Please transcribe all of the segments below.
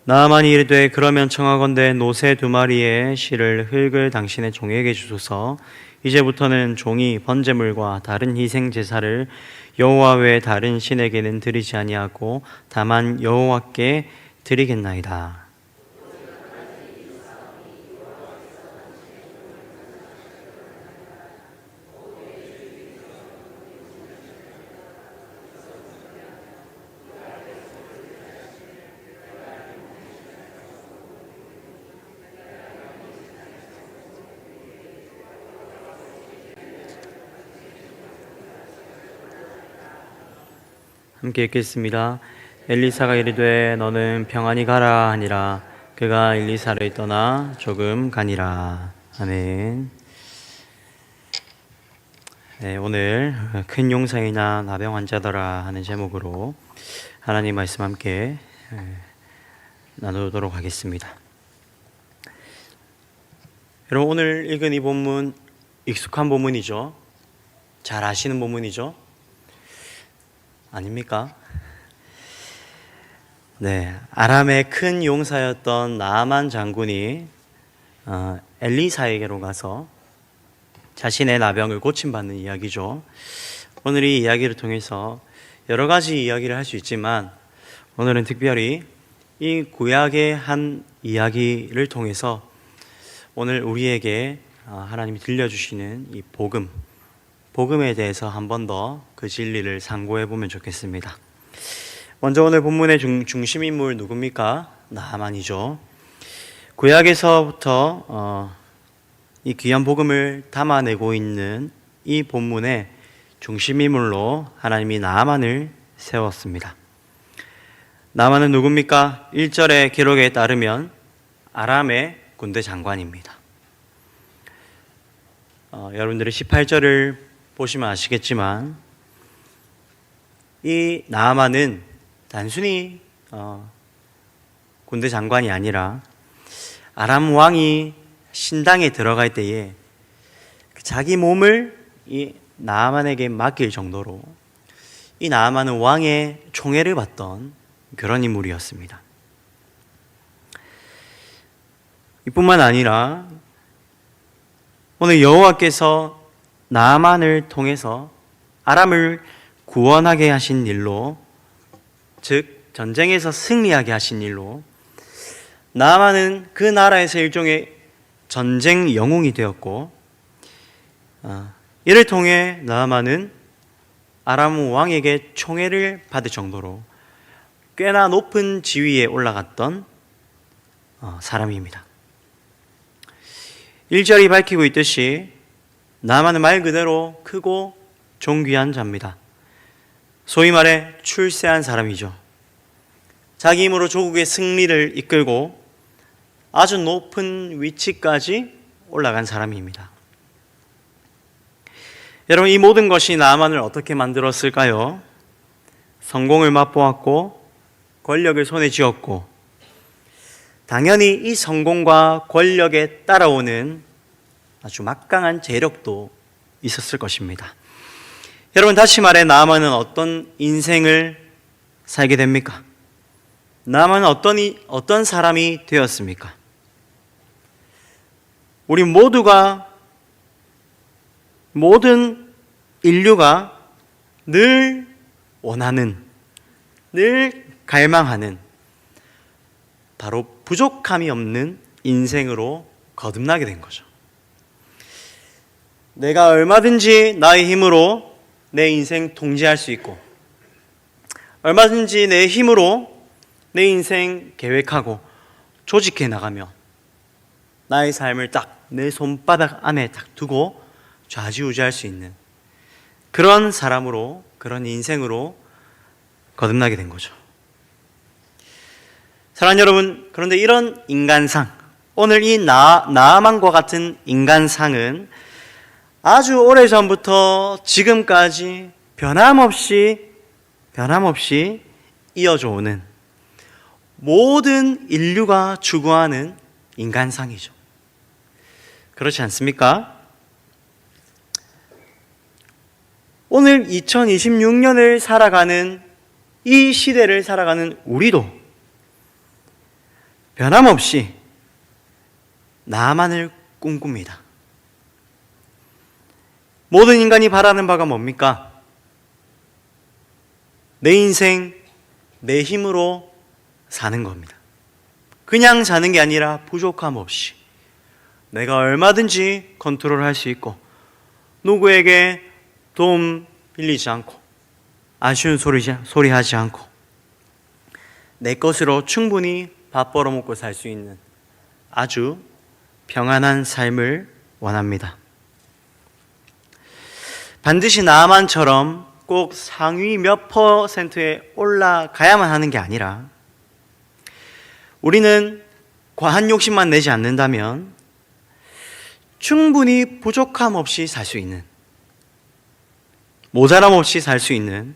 나아만이 이르되 그러면 청하건대 노새 2마리의 실을 흙을 당신의 종에게 주소서. 이제부터는 종이 번제물과 다른 희생 제사를 여호와 외에 다른 신에게는 드리지 아니하고 다만 여호와께 드리겠나이다. 함께 읽겠습니다. 엘리사가 이르되 너는 평안히 가라 하니라. 그가 엘리사를 떠나 조금 가니라. 아멘. 네, 오늘 큰 용사이나 나병 환자더라 하는 제목으로 하나님 말씀 함께 나누도록 하겠습니다. 여러분, 오늘 읽은 이 본문 익숙한 본문이죠. 잘 아시는 본문이죠. 아닙니까? 네, 아람의 큰 용사였던 나아만 장군이 엘리사에게로 가서 자신의 나병을 고침받는 이야기죠. 오늘 이 이야기를 통해서 여러 가지 이야기를 할 수 있지만 오늘은 특별히 이 구약의 한 이야기를 통해서 오늘 우리에게 하나님이 들려주시는 이 복음에 대해서 한 번 더 그 진리를 상고해 보면 좋겠습니다. 먼저 오늘 본문의 중심 인물 누굽니까? 나아만이죠. 구약에서부터 이 귀한 복음을 담아내고 있는 이 본문의 중심 인물로 하나님이 나아만을 세웠습니다. 나아만은 누굽니까? 1절의 기록에 따르면 아람의 군대 장관입니다. 여러분들이 18절을 보시면 아시겠지만 이 나아만은 단순히 군대 장관이 아니라 아람 왕이 신당에 들어갈 때에 자기 몸을 이 나아만에게 맡길 정도로 이 나아만은 왕의 총애를 받던 그런 인물이었습니다. 이뿐만 아니라 오늘 여호와께서 나아만을 통해서 아람을 구원하게 하신 일로, 즉 전쟁에서 승리하게 하신 일로 나아만은 그 나라에서 일종의 전쟁 영웅이 되었고, 이를 통해 나아만은 아람 왕에게 총애를 받을 정도로 꽤나 높은 지위에 올라갔던 사람입니다. 1절이 밝히고 있듯이 나아만은 말 그대로 크고 존귀한 자입니다. 소위 말해 출세한 사람이죠. 자기 힘으로 조국의 승리를 이끌고 아주 높은 위치까지 올라간 사람입니다. 여러분, 이 모든 것이 나아만을 어떻게 만들었을까요? 성공을 맛보았고 권력을 손에 쥐었고, 당연히 이 성공과 권력에 따라오는 아주 막강한 재력도 있었을 것입니다. 여러분, 다시 말해 나아만은 어떤 인생을 살게 됩니까? 나아만은 어떤 사람이 되었습니까? 우리 모든 인류가 늘 원하는, 늘 갈망하는 바로 부족함이 없는 인생으로 거듭나게 된 거죠. 내가 얼마든지 나의 힘으로 내 인생 통제할 수 있고, 얼마든지 내 힘으로 내 인생 계획하고 조직해 나가며 나의 삶을 딱 내 손바닥 안에 딱 두고 좌지우지할 수 있는 그런 사람으로, 그런 인생으로 거듭나게 된 거죠. 사랑하는 여러분, 그런데 이런 인간상, 오늘 이 나아만과 같은 인간상은 아주 오래전부터 지금까지 변함없이 이어져 오는 모든 인류가 추구하는 인간상이죠. 그렇지 않습니까? 오늘 2026년을 살아가는 이 시대를 살아가는 우리도 변함없이 나만을 꿈꿉니다. 모든 인간이 바라는 바가 뭡니까? 내 인생, 내 힘으로 사는 겁니다. 그냥 사는 게 아니라 부족함 없이 내가 얼마든지 컨트롤할 수 있고 누구에게 도움 빌리지 않고 아쉬운 소리 하지 않고 내 것으로 충분히 밥 벌어먹고 살 수 있는 아주 평안한 삶을 원합니다. 반드시 나만처럼 꼭 상위 몇 %에 올라가야만 하는 게 아니라 우리는 과한 욕심만 내지 않는다면 충분히 부족함 없이 살 수 있는, 모자람 없이 살 수 있는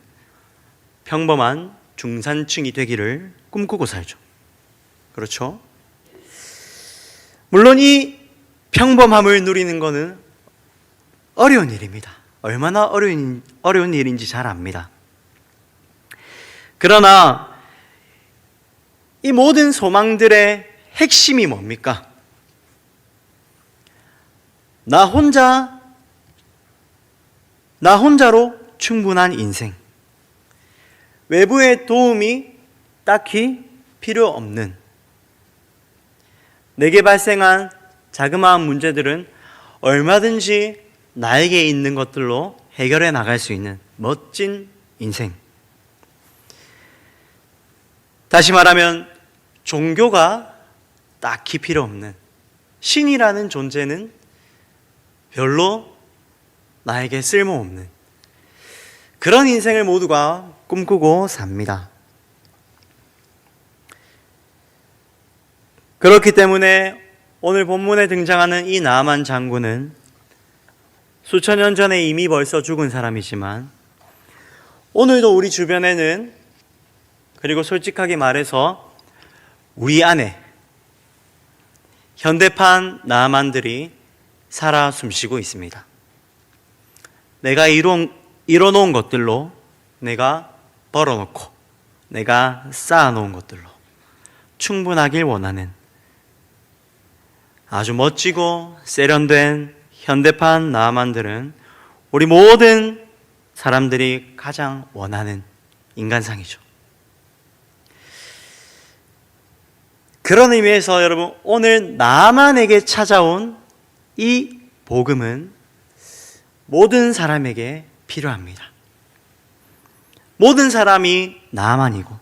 평범한 중산층이 되기를 꿈꾸고 살죠. 그렇죠? 물론 이 평범함을 누리는 것은 어려운 일입니다. 얼마나 어려운 일인지 잘 압니다. 그러나 이 모든 소망들의 핵심이 뭡니까? 나 혼자로 충분한 인생. 외부의 도움이 딱히 필요 없는, 내게 발생한 자그마한 문제들은 얼마든지 나에게 있는 것들로 해결해 나갈 수 있는 멋진 인생. 다시 말하면 종교가 딱히 필요 없는, 신이라는 존재는 별로 나에게 쓸모없는 그런 인생을 모두가 꿈꾸고 삽니다. 그렇기 때문에 오늘 본문에 등장하는 이 나만 장군은 수천 년 전에 이미 벌써 죽은 사람이지만 오늘도 우리 주변에는, 그리고 솔직하게 말해서 우리 안에 현대판 나만들이 살아 숨쉬고 있습니다. 내가 이뤄놓은 것들로, 내가 벌어놓고 내가 쌓아놓은 것들로 충분하길 원하는 아주 멋지고 세련된 현대판 나만들은 우리 모든 사람들이 가장 원하는 인간상이죠. 그런 의미에서 여러분, 오늘 나만에게 찾아온 이 복음은 모든 사람에게 필요합니다. 모든 사람이 나만이고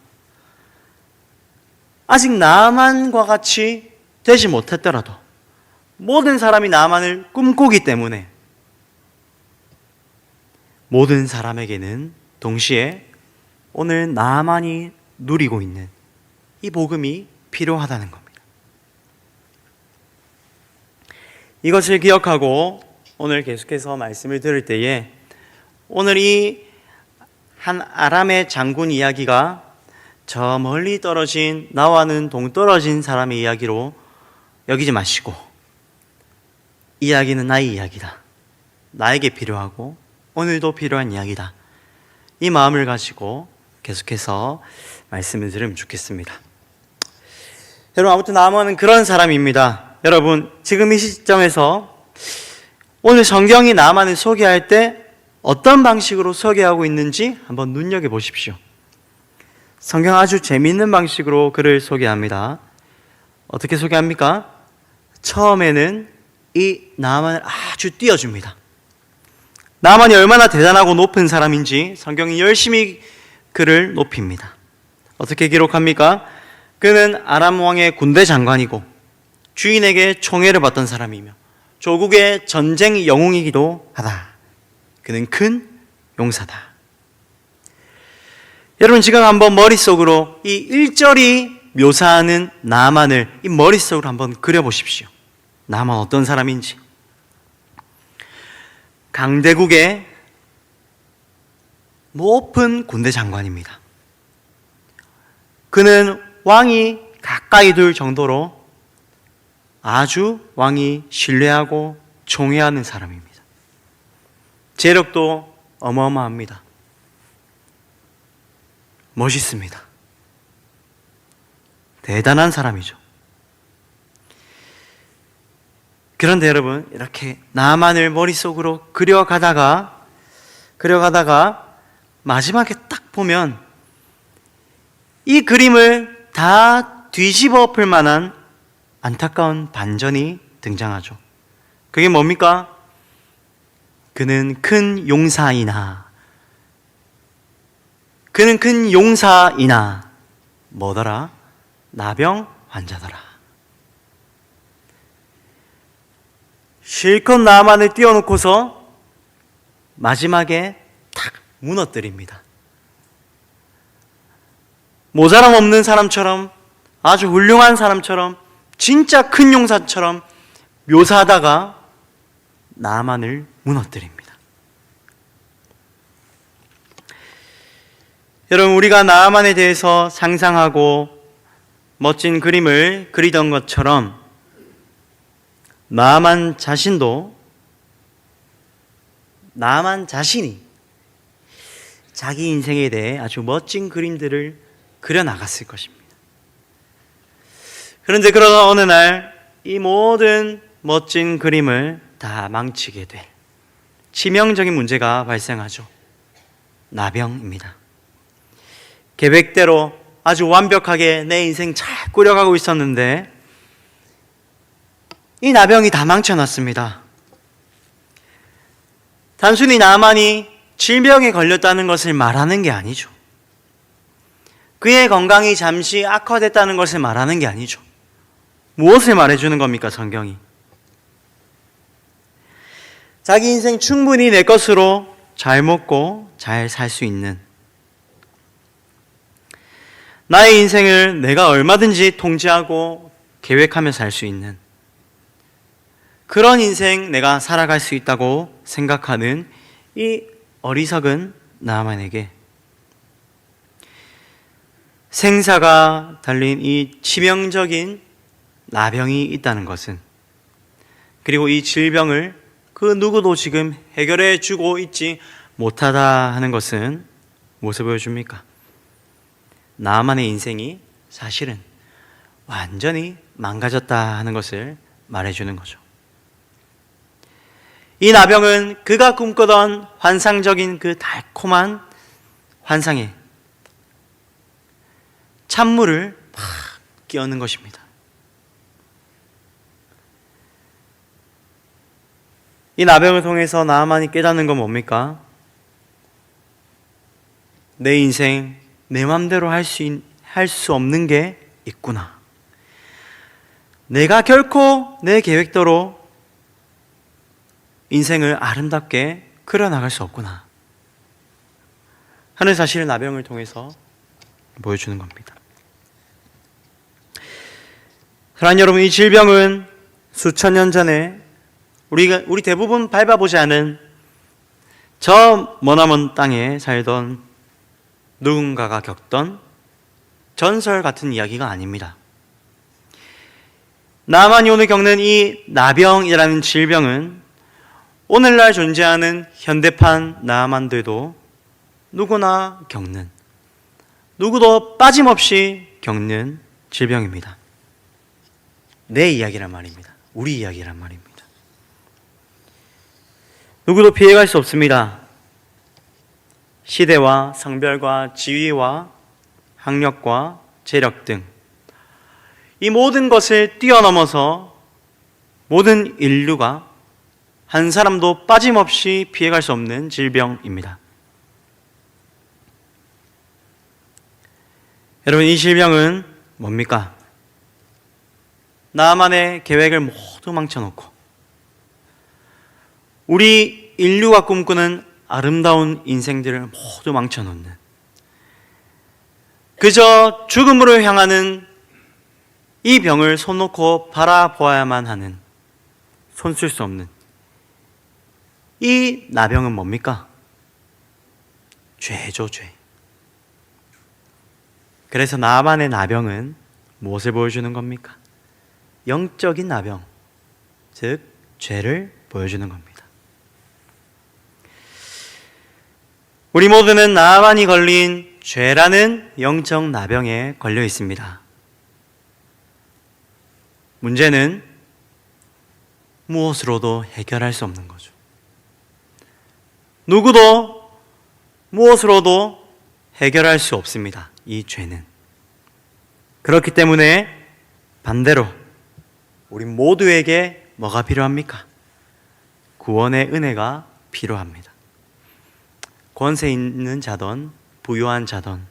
아직 나만과 같이 되지 못했더라도 모든 사람이 나만을 꿈꾸기 때문에 모든 사람에게는 동시에 오늘 나만이 누리고 있는 이 복음이 필요하다는 겁니다. 이것을 기억하고 오늘 계속해서 말씀을 들을 때에 오늘 이 한 아람의 장군 이야기가 저 멀리 떨어진, 나와는 동떨어진 사람의 이야기로 여기지 마시고 이 이야기는 나의 이야기다. 나에게 필요하고 오늘도 필요한 이야기다. 이 마음을 가지고 계속해서 말씀을 들으면 좋겠습니다. 여러분, 아무튼 나만은 그런 사람입니다. 여러분, 지금 이 시점에서 오늘 성경이 나만을 소개할 때 어떤 방식으로 소개하고 있는지 한번 눈여겨보십시오. 성경 아주 재미있는 방식으로 그를 소개합니다. 어떻게 소개합니까? 처음에는 이 나만을 아주 띄워줍니다. 나만이 얼마나 대단하고 높은 사람인지 성경이 열심히 그를 높입니다. 어떻게 기록합니까? 그는 아람 왕의 군대 장관이고 주인에게 총애를 받던 사람이며 조국의 전쟁 영웅이기도 하다. 그는 큰 용사다. 여러분, 지금 한번 머릿속으로 이 1절이 묘사하는 나만을 이 머릿속으로 한번 그려보십시오. 나만 어떤 사람인지. 강대국의 높은 군대 장관입니다. 그는 왕이 가까이 둘 정도로 아주 왕이 신뢰하고 존경하는 사람입니다. 재력도 어마어마합니다. 멋있습니다. 대단한 사람이죠. 그런데 여러분, 이렇게 나만을 머릿속으로 그려가다가 마지막에 딱 보면 이 그림을 다 뒤집어 엎을 만한 안타까운 반전이 등장하죠. 그게 뭡니까? 그는 큰 용사이나 뭐더라? 나병 환자더라. 실컷 나만을 띄워놓고서 마지막에 탁 무너뜨립니다. 모자람 없는 사람처럼, 아주 훌륭한 사람처럼, 진짜 큰 용사처럼 묘사하다가 나만을 무너뜨립니다. 여러분, 우리가 나만에 대해서 상상하고 멋진 그림을 그리던 것처럼 나만 자신이 자기 인생에 대해 아주 멋진 그림들을 그려나갔을 것입니다. 그런데 그러다 어느 날 이 모든 멋진 그림을 다 망치게 될 치명적인 문제가 발생하죠. 나병입니다. 계획대로 아주 완벽하게 내 인생 잘 꾸려가고 있었는데 이 나병이 다 망쳐놨습니다. 단순히 나만이 질병에 걸렸다는 것을 말하는 게 아니죠. 그의 건강이 잠시 악화됐다는 것을 말하는 게 아니죠. 무엇을 말해주는 겁니까, 성경이? 자기 인생 충분히 내 것으로 잘 먹고 잘 살 수 있는, 나의 인생을 내가 얼마든지 통제하고 계획하며 살 수 있는 그런 인생 내가 살아갈 수 있다고 생각하는 이 어리석은 나만에게 생사가 달린 이 치명적인 나병이 있다는 것은, 그리고 이 질병을 그 누구도 지금 해결해 주고 있지 못하다 하는 것은 무엇을 보여줍니까? 나만의 인생이 사실은 완전히 망가졌다 하는 것을 말해주는 거죠. 이 나병은 그가 꿈꾸던 환상적인 그 달콤한 환상에 찬물을 팍 끼얹는 것입니다. 이 나병을 통해서 나만이 깨닫는 건 뭡니까? 내 인생 내 맘대로 할 수 없는 게 있구나. 내가 결코 내 계획대로 인생을 아름답게 그려나갈 수 없구나 하는 사실을 나병을 통해서 보여주는 겁니다. 사랑하는 여러분, 이 질병은 수천 년 전에 우리 대부분 밟아보지 않은 저 머나먼 땅에 살던 누군가가 겪던 전설 같은 이야기가 아닙니다. 나만이 오늘 겪는 이 나병이라는 질병은 오늘날 존재하는 현대판 나만들도 누구나 겪는, 누구도 빠짐없이 겪는 질병입니다. 내 이야기란 말입니다. 우리 이야기란 말입니다. 누구도 피해갈 수 없습니다. 시대와 성별과 지위와 학력과 재력 등 이 모든 것을 뛰어넘어서 모든 인류가 한 사람도 빠짐없이 피해갈 수 없는 질병입니다. 여러분, 이 질병은 뭡니까? 나만의 계획을 모두 망쳐놓고 우리 인류가 꿈꾸는 아름다운 인생들을 모두 망쳐놓는, 그저 죽음으로 향하는 이 병을 손 놓고 바라보아야만 하는, 손 쓸 수 없는 이 나병은 뭡니까? 죄죠, 죄. 그래서 나만의 나병은 무엇을 보여주는 겁니까? 영적인 나병, 즉 죄를 보여주는 겁니다. 우리 모두는 나만이 걸린 죄라는 영적 나병에 걸려 있습니다. 문제는 무엇으로도 해결할 수 없는 거죠. 누구도 무엇으로도 해결할 수 없습니다. 이 죄는. 그렇기 때문에 반대로 우리 모두에게 뭐가 필요합니까? 구원의 은혜가 필요합니다. 권세 있는 자든 부유한 자든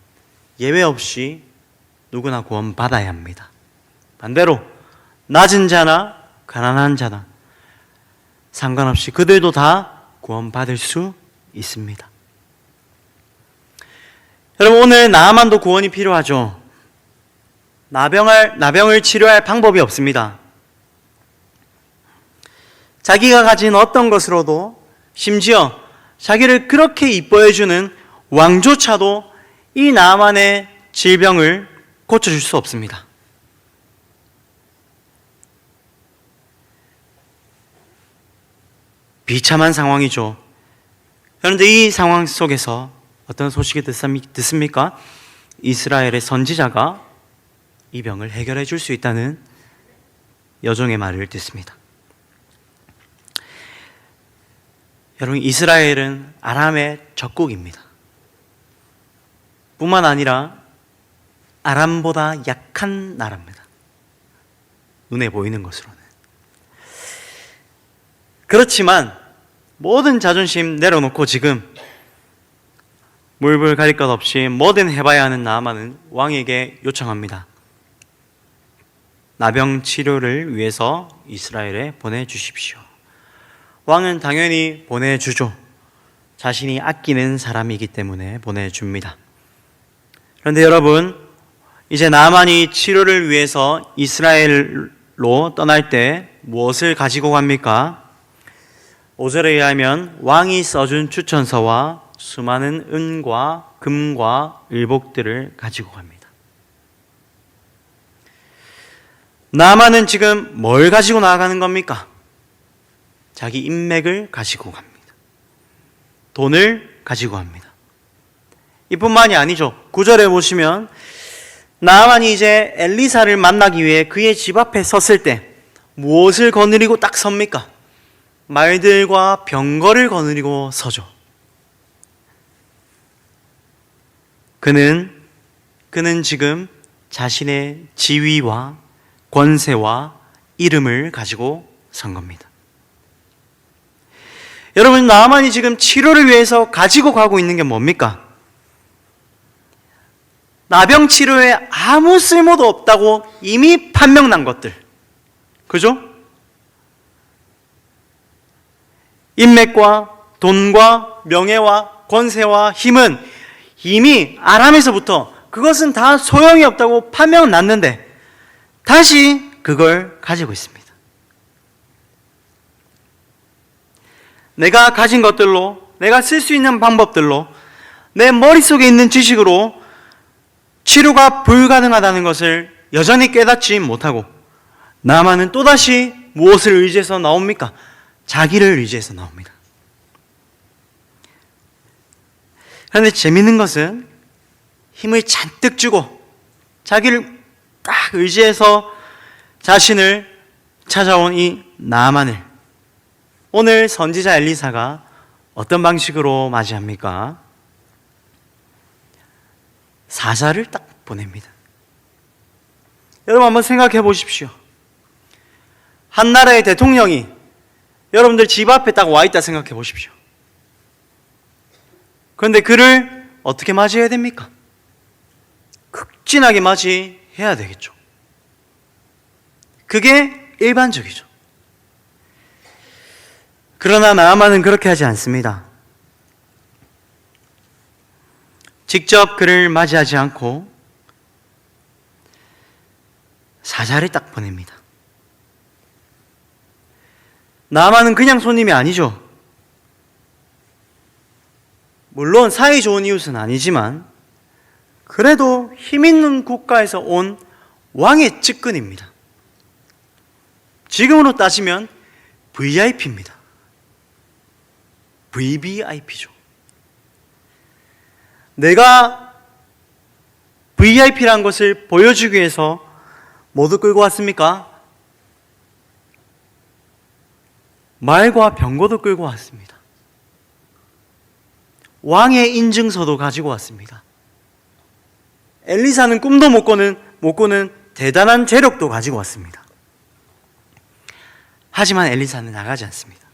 예외 없이 누구나 구원받아야 합니다. 반대로 낮은 자나 가난한 자나 상관없이 그들도 다 구원받을 수 있습니다. 여러분, 오늘 나아만도 구원이 필요하죠. 나병을 치료할 방법이 없습니다. 자기가 가진 어떤 것으로도, 심지어 자기를 그렇게 이뻐해주는 왕조차도 이 나아만의 질병을 고쳐줄 수 없습니다. 비참한 상황이죠. 그런데 이 상황 속에서 어떤 소식이 듣습니까? 이스라엘의 선지자가 이 병을 해결해 줄 수 있다는 여종의 말을 듣습니다. 여러분, 이스라엘은 아람의 적국입니다. 뿐만 아니라 아람보다 약한 나라입니다. 눈에 보이는 것으로는. 그렇지만 모든 자존심 내려놓고 지금 물불 가릴 것 없이 뭐든 해봐야 하는 나아만은 왕에게 요청합니다. 나병 치료를 위해서 이스라엘에 보내주십시오. 왕은 당연히 보내주죠. 자신이 아끼는 사람이기 때문에 보내줍니다. 그런데 여러분, 이제 나아만이 치료를 위해서 이스라엘로 떠날 때 무엇을 가지고 갑니까? 5절에 의하면 왕이 써준 추천서와 수많은 은과 금과 의복들을 가지고 갑니다. 나아만은 지금 뭘 가지고 나아가는 겁니까? 자기 인맥을 가지고 갑니다. 돈을 가지고 갑니다. 이뿐만이 아니죠. 9절에 보시면 나아만이 이제 엘리사를 만나기 위해 그의 집 앞에 섰을 때 무엇을 거느리고 딱 섭니까? 말들과 병거를 거느리고 서죠. 그는 지금 자신의 지위와 권세와 이름을 가지고 선 겁니다. 여러분, 나아만이 지금 치료를 위해서 가지고 가고 있는 게 뭡니까? 나병 치료에 아무 쓸모도 없다고 이미 판명난 것들. 그죠? 인맥과 돈과 명예와 권세와 힘은 이미 아람에서부터 그것은 다 소용이 없다고 판명은 났는데 다시 그걸 가지고 있습니다. 내가 가진 것들로, 내가 쓸 수 있는 방법들로, 내 머릿속에 있는 지식으로 치료가 불가능하다는 것을 여전히 깨닫지 못하고 나아만은 또다시 무엇을 의지해서 나옵니까? 자기를 의지해서 나옵니다. 그런데 재밌는 것은 힘을 잔뜩 주고 자기를 딱 의지해서 자신을 찾아온 이 나아만을 오늘 선지자 엘리사가 어떤 방식으로 맞이합니까? 사자를 딱 보냅니다. 여러분 한번 생각해 보십시오. 한 나라의 대통령이 여러분들 집 앞에 딱 와 있다 생각해 보십시오. 그런데 그를 어떻게 맞이해야 됩니까? 극진하게 맞이해야 되겠죠. 그게 일반적이죠. 그러나 나아만은 그렇게 하지 않습니다. 직접 그를 맞이하지 않고 사자를 딱 보냅니다. 나아만은 그냥 손님이 아니죠. 물론 사이 좋은 이웃은 아니지만 그래도 힘 있는 국가에서 온 왕의 측근입니다. 지금으로 따지면 VIP입니다. VVIP죠. 내가 VIP라는 것을 보여주기 위해서 모두 끌고 왔습니까? 말과 병거도 끌고 왔습니다. 왕의 인증서도 가지고 왔습니다. 엘리사는 꿈도 못 꾸는 대단한 재력도 가지고 왔습니다. 하지만 엘리사는 나가지 않습니다.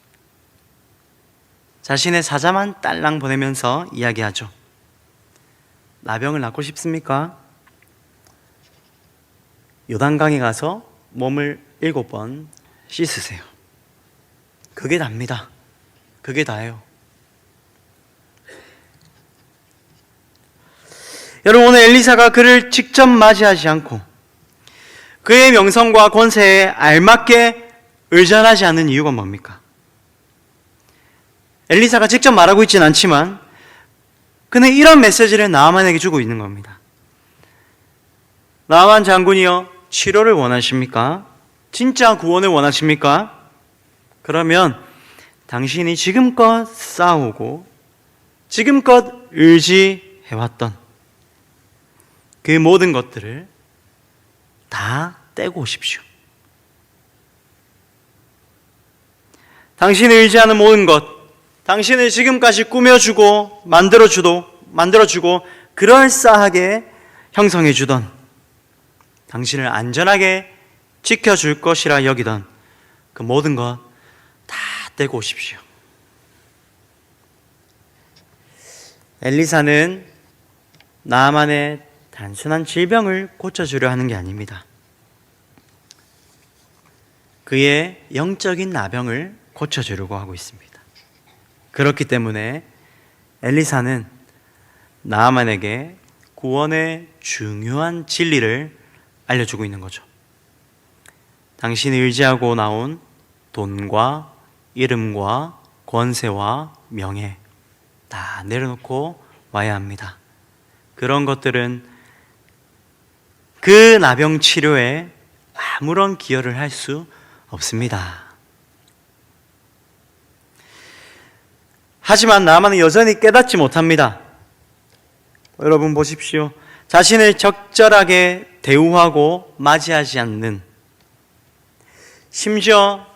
자신의 사자만 딸랑 보내면서 이야기하죠. 나병을 낫고 싶습니까? 요단강에 가서 몸을 7번 씻으세요. 그게 답니다. 그게 다예요. 여러분, 오늘 엘리사가 그를 직접 맞이하지 않고 그의 명성과 권세에 알맞게 의존하지 않는 이유가 뭡니까? 엘리사가 직접 말하고 있지는 않지만 그는 이런 메시지를 나아만에게 주고 있는 겁니다. 나아만 장군이여, 치료를 원하십니까? 진짜 구원을 원하십니까? 그러면 당신이 지금껏 싸우고 지금껏 의지해왔던 그 모든 것들을 다 떼고 오십시오. 당신이 의지하는 모든 것, 당신을 지금까지 꾸며주고 만들어주고 그럴싸하게 형성해주던, 당신을 안전하게 지켜줄 것이라 여기던 그 모든 것 다 떼고 오십시오. 엘리사는 나아만의 단순한 질병을 고쳐주려 하는 게 아닙니다. 그의 영적인 나병을 고쳐주려고 하고 있습니다. 그렇기 때문에 엘리사는 나아만에게 구원의 중요한 진리를 알려주고 있는 거죠. 당신이 의지하고 나온 돈과 이름과 권세와 명예 다 내려놓고 와야 합니다. 그런 것들은 그 나병 치료에 아무런 기여를 할 수 없습니다. 하지만 나만은 여전히 깨닫지 못합니다. 여러분 보십시오. 자신을 적절하게 대우하고 맞이하지 않는, 심지어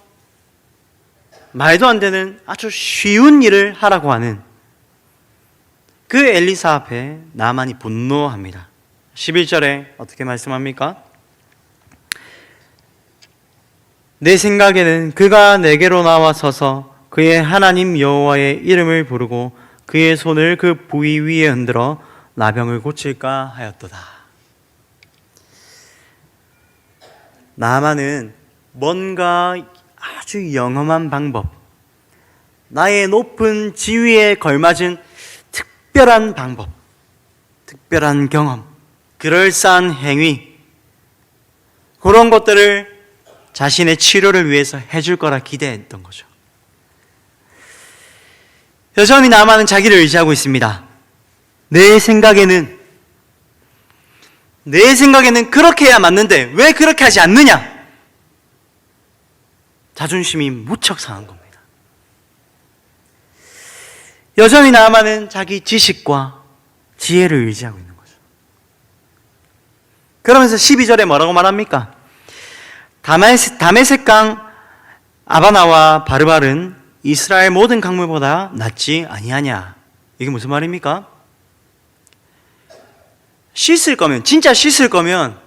말도 안 되는 아주 쉬운 일을 하라고 하는 그 엘리사 앞에 나만이 분노합니다. 11절에 어떻게 말씀합니까? 내 생각에는 그가 내게로 나와 서서 그의 하나님 여호와의 이름을 부르고 그의 손을 그 부위 위에 흔들어 나병을 고칠까 하였도다. 나만은 뭔가 아주 영험한 방법, 나의 높은 지위에 걸맞은 특별한 방법, 특별한 경험, 그럴싸한 행위, 그런 것들을 자신의 치료를 위해서 해줄 거라 기대했던 거죠. 여전히 나만은 자기를 의지하고 있습니다. 내 생각에는 그렇게 해야 맞는데 왜 그렇게 하지 않느냐? 자존심이 무척 상한 겁니다. 여전히 나만은 자기 지식과 지혜를 의지하고 있는 거죠. 그러면서 12절에 뭐라고 말합니까? 다메섹강 아바나와 바르발은 이스라엘 모든 강물보다 낫지 아니하냐? 이게 무슨 말입니까? 진짜 씻을 거면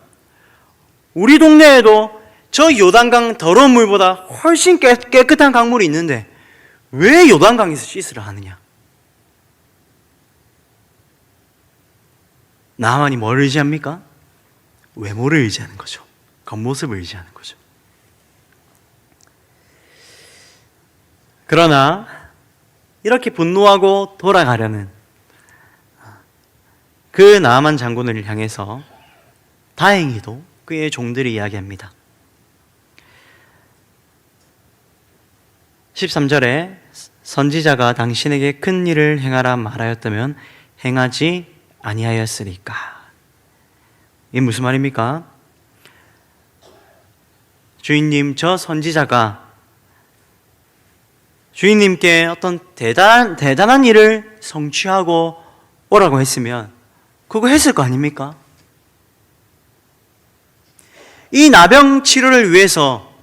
우리 동네에도 저 요단강 더러운 물보다 훨씬 깨끗한 강물이 있는데 왜 요단강에서 씻으려 하느냐? 나만이 뭘 의지합니까? 외모를 의지하는 거죠. 겉모습을 의지하는 거죠. 그러나 이렇게 분노하고 돌아가려는 그 나아만 장군을 향해서 다행히도 그의 종들이 이야기합니다. 13절에 선지자가 당신에게 큰 일을 행하라 말하였다면 행하지 아니하였으리까. 이게 무슨 말입니까? 주인님, 저 선지자가 주인님께 어떤 대단한 일을 성취하고 오라고 했으면 그거 했을 거 아닙니까? 이 나병 치료를 위해서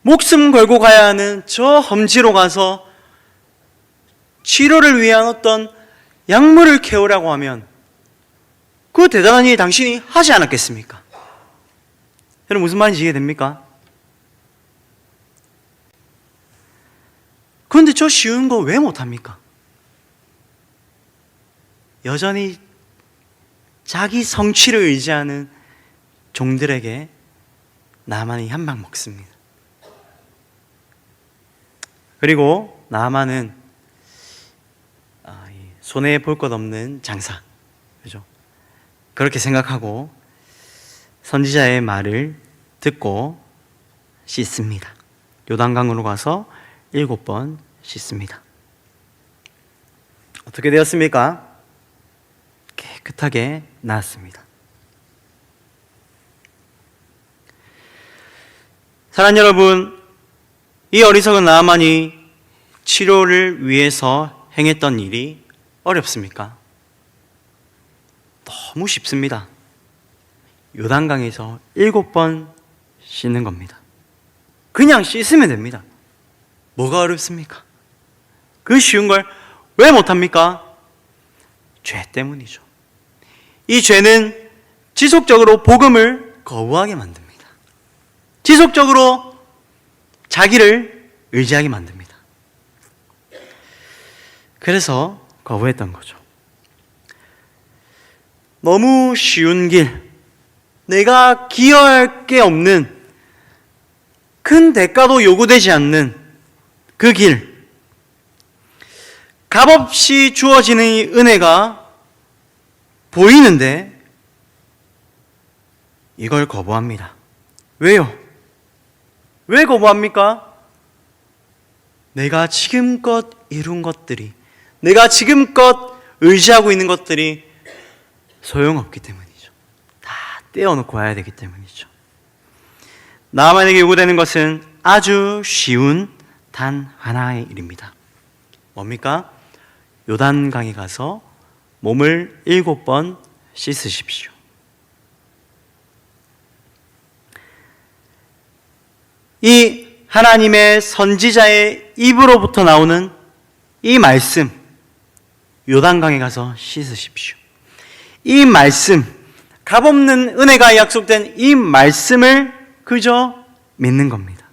목숨 걸고 가야 하는 저 험지로 가서 치료를 위한 어떤 약물을 캐오라고 하면 그 대단한 일 당신이 하지 않았겠습니까? 여러분 무슨 말인지 이해됩니까? 그런데 저 쉬운 거 왜 못합니까? 여전히 자기 성취를 의지하는 종들에게 나만이 한 방 먹습니다. 그리고 나만은 손해 볼 것 없는 장사, 그죠? 그렇게 생각하고 선지자의 말을 듣고 씻습니다. 요단강으로 가서 7번 씻습니다. 어떻게 되었습니까? 깨끗하게 나았습니다. 사랑하는 여러분, 이 어리석은 나아만이 치료를 위해서 행했던 일이 어렵습니까? 너무 쉽습니다. 요단강에서 7번 씻는 겁니다. 그냥 씻으면 됩니다. 뭐가 어렵습니까? 그 쉬운 걸 왜 못합니까? 죄 때문이죠. 이 죄는 지속적으로 복음을 거부하게 만듭니다. 지속적으로 자기를 의지하게 만듭니다. 그래서 거부했던 거죠. 너무 쉬운 길, 내가 기여할 게 없는, 큰 대가도 요구되지 않는 그 길, 값없이 주어지는 이 은혜가 보이는데 이걸 거부합니다. 왜요? 왜 거부합니까? 내가 지금껏 이룬 것들이, 내가 지금껏 의지하고 있는 것들이 소용없기 때문이죠. 다 떼어놓고 와야 되기 때문이죠. 나만에게 요구되는 것은 아주 쉬운 단 하나의 일입니다. 뭡니까? 요단강에 가서 몸을 7번 씻으십시오. 이 하나님의 선지자의 입으로부터 나오는 이 말씀, 요단강에 가서 씻으십시오. 이 말씀, 값없는 은혜가 약속된 이 말씀을 그저 믿는 겁니다.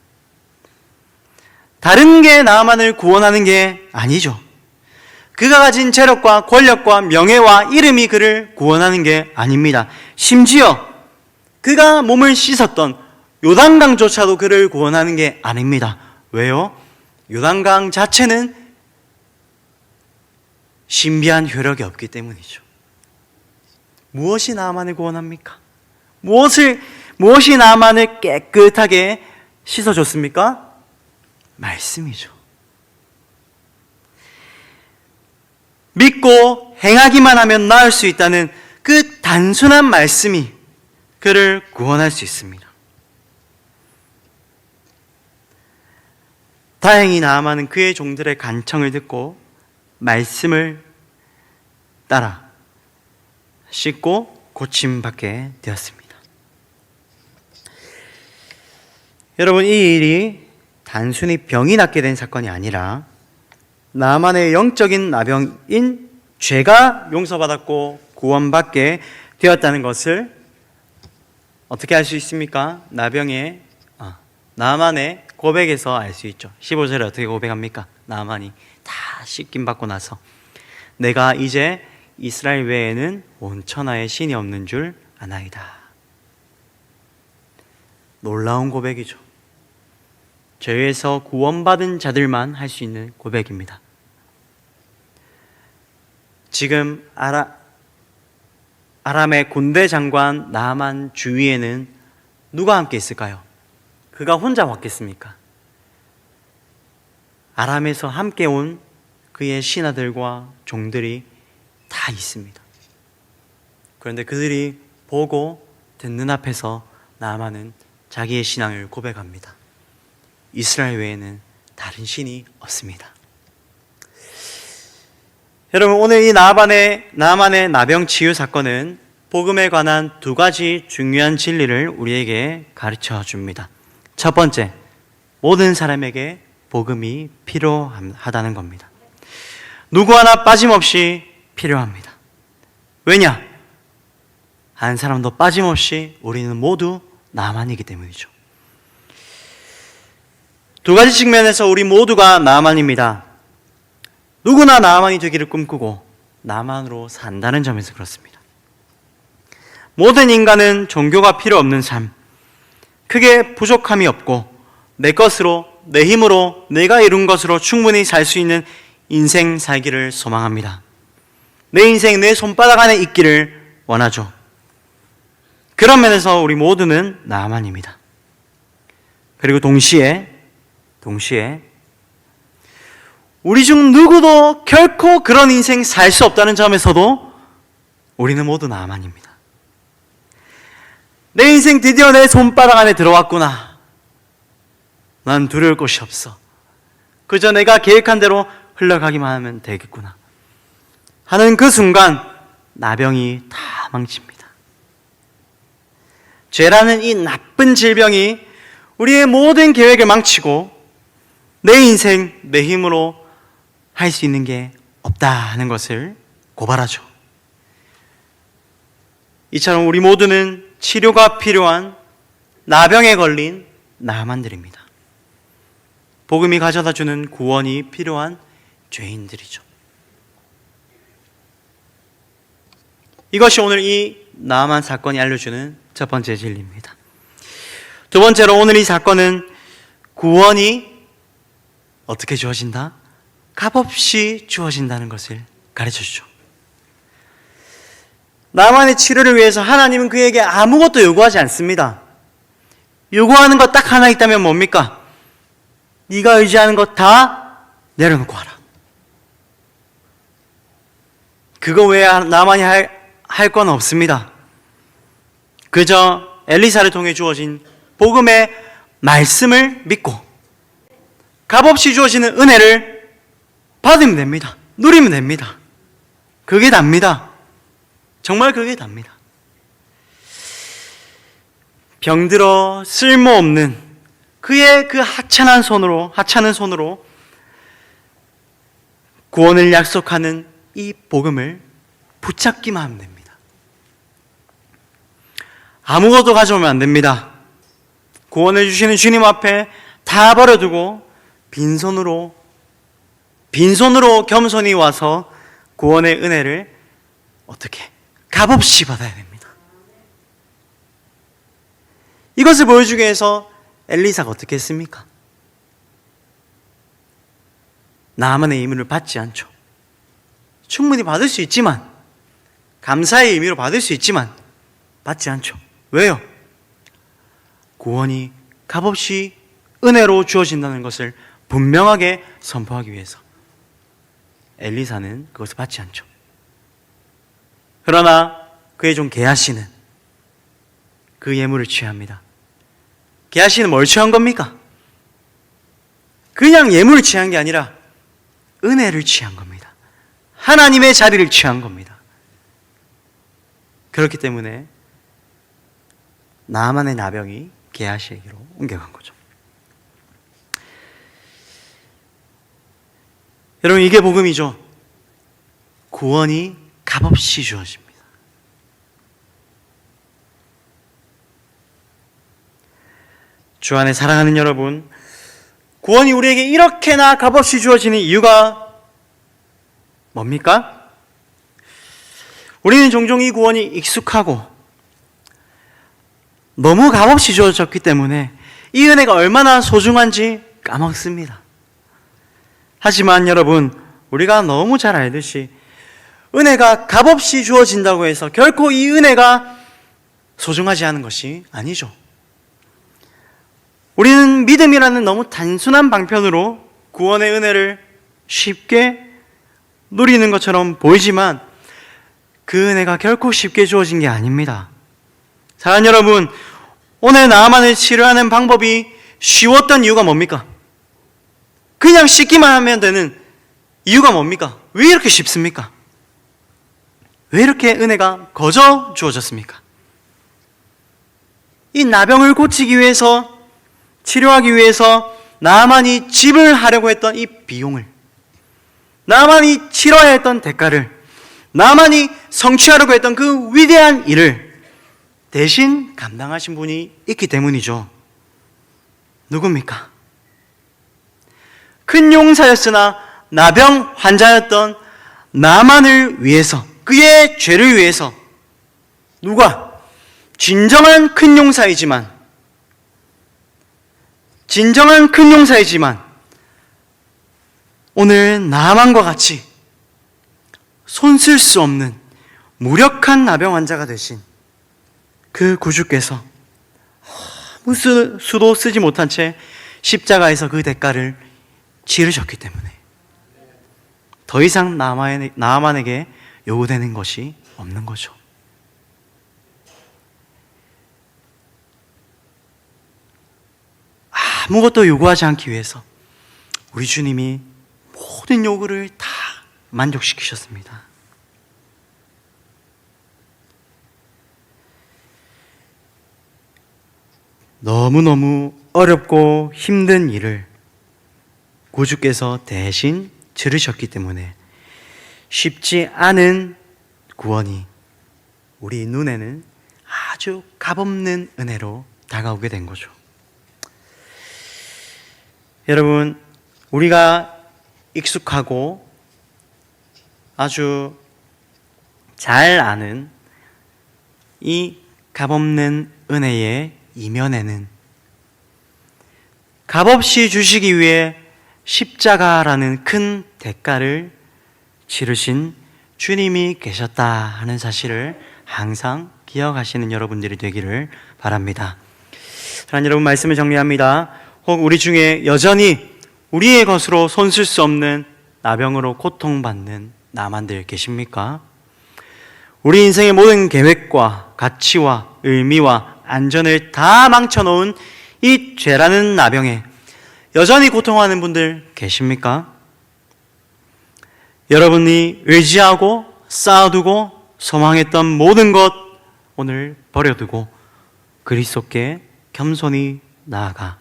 다른 게 나만을 구원하는 게 아니죠. 그가 가진 재력과 권력과 명예와 이름이 그를 구원하는 게 아닙니다. 심지어 그가 몸을 씻었던 요단강조차도 그를 구원하는 게 아닙니다. 왜요? 요단강 자체는 신비한 효력이 없기 때문이죠. 무엇이 나만을 구원합니까? 무엇이 나만을 깨끗하게 씻어줬습니까? 말씀이죠. 믿고 행하기만 하면 나을 수 있다는 그 단순한 말씀이 그를 구원할 수 있습니다. 다행히 나아만은 그의 종들의 간청을 듣고 말씀을 따라 씻고 고침받게 되었습니다. 여러분, 이 일이 단순히 병이 낫게 된 사건이 아니라 나만의 영적인 나병인 죄가 용서받았고 구원받게 되었다는 것을 어떻게 알 수 있습니까? 나만의 고백에서 알 수 있죠. 15절에 어떻게 고백합니까? 나만이 다 씻김 받고 나서 내가 이제 이스라엘 외에는 온 천하에 신이 없는 줄 아나이다. 놀라운 고백이죠. 죄에서 구원받은 자들만 할 수 있는 고백입니다. 지금 아람의 군대 장관 나만 주위에는 누가 함께 있을까요? 그가 혼자 왔겠습니까? 아람에서 함께 온 그의 신하들과 종들이 다 있습니다. 그런데 그들이 보고 듣는 앞에서 나만은 자기의 신앙을 고백합니다. 이스라엘 외에는 다른 신이 없습니다. 여러분, 오늘 이 나만의 나병 치유 사건은 복음에 관한 두 가지 중요한 진리를 우리에게 가르쳐 줍니다. 첫 번째, 모든 사람에게 복음이 필요하다는 겁니다. 누구 하나 빠짐없이 필요합니다. 왜냐? 한 사람도 빠짐없이 우리는 모두 나만이기 때문이죠. 두 가지 측면에서 우리 모두가 나만입니다. 누구나 나만이 되기를 꿈꾸고 나만으로 산다는 점에서 그렇습니다. 모든 인간은 종교가 필요 없는 삶, 크게 부족함이 없고 내 것으로, 내 힘으로, 내가 이룬 것으로 충분히 살 수 있는 인생 살기를 소망합니다. 내 인생 내 손바닥 안에 있기를 원하죠. 그런 면에서 우리 모두는 나만입니다. 그리고 동시에 우리 중 누구도 결코 그런 인생 살 수 없다는 점에서도 우리는 모두 나만입니다. 내 인생 드디어 내 손바닥 안에 들어왔구나. 난 두려울 것이 없어. 그저 내가 계획한 대로 흘러가기만 하면 되겠구나 하는 그 순간 나병이 다 망칩니다. 죄라는 이 나쁜 질병이 우리의 모든 계획을 망치고 내 인생, 내 힘으로 할 수 있는 게 없다 하는 것을 고발하죠. 이처럼 우리 모두는 치료가 필요한 나병에 걸린 나만들입니다. 복음이 가져다주는 구원이 필요한 죄인들이죠. 이것이 오늘 이 나만 사건이 알려주는 첫 번째 진리입니다. 두 번째로 오늘 이 사건은 구원이 어떻게 주어진다? 값없이 주어진다는 것을 가르쳐주죠. 나만의 치료를 위해서 하나님은 그에게 아무것도 요구하지 않습니다. 요구하는 것 딱 하나 있다면 뭡니까? 네가 의지하는 것 다 내려놓고 하라. 그거 외에 나만이 할 건 없습니다. 그저 엘리사를 통해 주어진 복음의 말씀을 믿고 값없이 주어지는 은혜를 받으면 됩니다. 누리면 됩니다. 그게 답니다. 정말 그게 답니다. 병들어 쓸모없는 그의 그 하찮은 손으로 구원을 약속하는 이 복음을 붙잡기만 하면 됩니다. 아무것도 가져오면 안 됩니다. 구원해 주시는 주님 앞에 다 버려두고 빈손으로 겸손히 와서 구원의 은혜를 어떻게 값없이 받아야 됩니다. 이것을 보여주기 위해서 엘리사가 어떻게 했습니까? 나만의 의미를 받지 않죠. 충분히 받을 수 있지만, 감사의 의미로 받을 수 있지만 받지 않죠. 왜요? 구원이 값없이 은혜로 주어진다는 것을 분명하게 선포하기 위해서 엘리사는 그것을 받지 않죠. 그러나 그의 종 게하시는 그 예물을 취합니다. 게하시는 뭘 취한 겁니까? 그냥 예물을 취한 게 아니라 은혜를 취한 겁니다. 하나님의 자리를 취한 겁니다. 그렇기 때문에 나만의 나병이 게하시에게로 옮겨간 거죠. 여러분, 이게 복음이죠. 구원이 값없이 주어집니다. 주 안에 사랑하는 여러분, 구원이 우리에게 이렇게나 값없이 주어지는 이유가 뭡니까? 우리는 종종 이 구원이 익숙하고 너무 값없이 주어졌기 때문에 이 은혜가 얼마나 소중한지 까먹습니다. 하지만 여러분, 우리가 너무 잘 알듯이 은혜가 값없이 주어진다고 해서 결코 이 은혜가 소중하지 않은 것이 아니죠. 우리는 믿음이라는 너무 단순한 방편으로 구원의 은혜를 쉽게 누리는 것처럼 보이지만 그 은혜가 결코 쉽게 주어진 게 아닙니다. 사랑하는 여러분, 오늘 나만을 치료하는 방법이 쉬웠던 이유가 뭡니까? 그냥 씻기만 하면 되는 이유가 뭡니까? 왜 이렇게 쉽습니까? 왜 이렇게 은혜가 거저 주어졌습니까? 이 나병을 고치기 위해서, 치료하기 위해서 나만이 지불하려고 했던 이 비용을, 나만이 치러야 했던 대가를, 나만이 성취하려고 했던 그 위대한 일을 대신 감당하신 분이 있기 때문이죠. 누굽니까? 큰 용사였으나 나병 환자였던 나만을 위해서, 그의 죄를 위해서, 누가? 진정한 큰 용사이지만 오늘 나만과 같이 손 쓸 수 없는 무력한 나병 환자가 되신 그 구주께서 아무 수도 쓰지 못한 채 십자가에서 그 대가를 치르셨기 때문에 더 이상 나만에게 요구되는 것이 없는 거죠. 아무것도 요구하지 않기 위해서 우리 주님이 모든 요구를 다 만족시키셨습니다. 너무너무 어렵고 힘든 일을 구주께서 대신 치르셨기 때문에 쉽지 않은 구원이 우리 눈에는 아주 값없는 은혜로 다가오게 된 거죠. 여러분, 우리가 익숙하고 아주 잘 아는 이 값없는 은혜의 이면에는 값없이 주시기 위해 십자가라는 큰 대가를 치르신 주님이 계셨다 하는 사실을 항상 기억하시는 여러분들이 되기를 바랍니다. 사랑하는 여러분, 말씀을 정리합니다. 혹 우리 중에 여전히 우리의 것으로 손 쓸 수 없는 나병으로 고통받는 나만들 계십니까? 우리 인생의 모든 계획과 가치와 의미와 안전을 다 망쳐놓은 이 죄라는 나병에 여전히 고통하는 분들 계십니까? 여러분이 의지하고 쌓아두고 소망했던 모든 것 오늘 버려두고 그리스도께 겸손히 나아가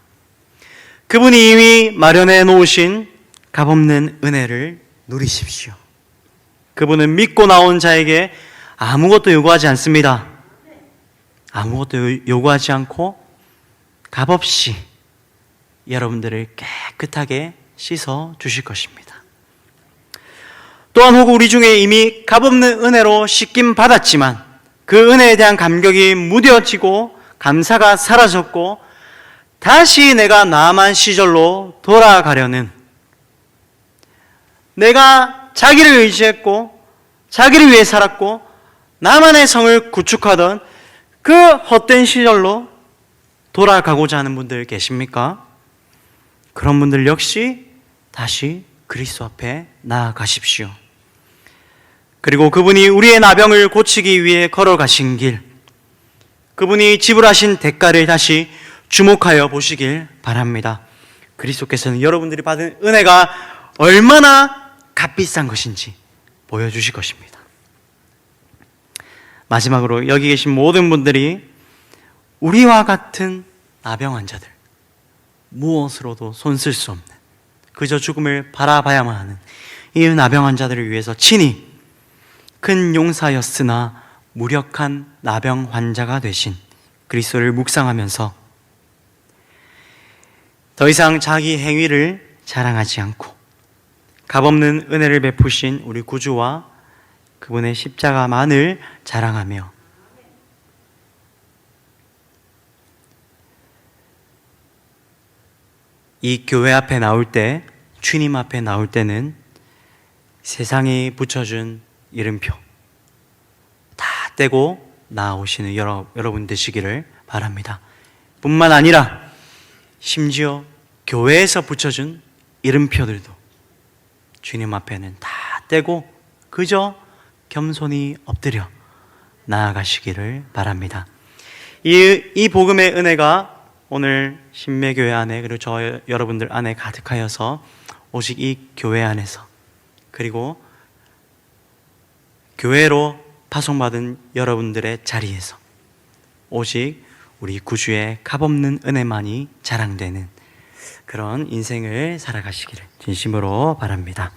그분이 이미 마련해 놓으신 값없는 은혜를 누리십시오. 그분은 믿고 나온 자에게 아무것도 요구하지 않습니다. 아무것도 요구하지 않고 값없이 여러분들을 깨끗하게 씻어 주실 것입니다. 또한 혹 우리 중에 이미 값없는 은혜로 씻김 받았지만 그 은혜에 대한 감격이 무뎌지고 감사가 사라졌고 다시 내가 나만 시절로 돌아가려는, 내가 자기를 의지했고 자기를 위해 살았고 나만의 성을 구축하던 그 헛된 시절로 돌아가고자 하는 분들 계십니까? 그런 분들 역시 다시 그리스도 앞에 나아가십시오. 그리고 그분이 우리의 나병을 고치기 위해 걸어가신 길, 그분이 지불하신 대가를 다시 주목하여 보시길 바랍니다. 그리스도께서는 여러분들이 받은 은혜가 얼마나 값비싼 것인지 보여주실 것입니다. 마지막으로 여기 계신 모든 분들이 우리와 같은 나병 환자들, 무엇으로도 손 쓸 수 없는, 그저 죽음을 바라봐야만 하는 이 나병 환자들을 위해서 친히 큰 용사였으나 무력한 나병 환자가 되신 그리스도를 묵상하면서 더 이상 자기 행위를 자랑하지 않고 값없는 은혜를 베푸신 우리 구주와 그분의 십자가만을 자랑하며 이 교회 앞에 나올 때, 주님 앞에 나올 때는 세상이 붙여준 이름표 다 떼고 나오시는 여러분 되시기를 바랍니다. 뿐만 아니라 심지어 교회에서 붙여준 이름표들도 주님 앞에는 다 떼고 그저 겸손히 엎드려 나아가시기를 바랍니다. 이 복음의 은혜가 오늘 신매교회 안에, 그리고 저 여러분들 안에 가득하여서 오직 이 교회 안에서, 그리고 교회로 파송받은 여러분들의 자리에서 오직 우리 구주의 값없는 은혜만이 자랑되는 그런 인생을 살아가시기를 진심으로 바랍니다.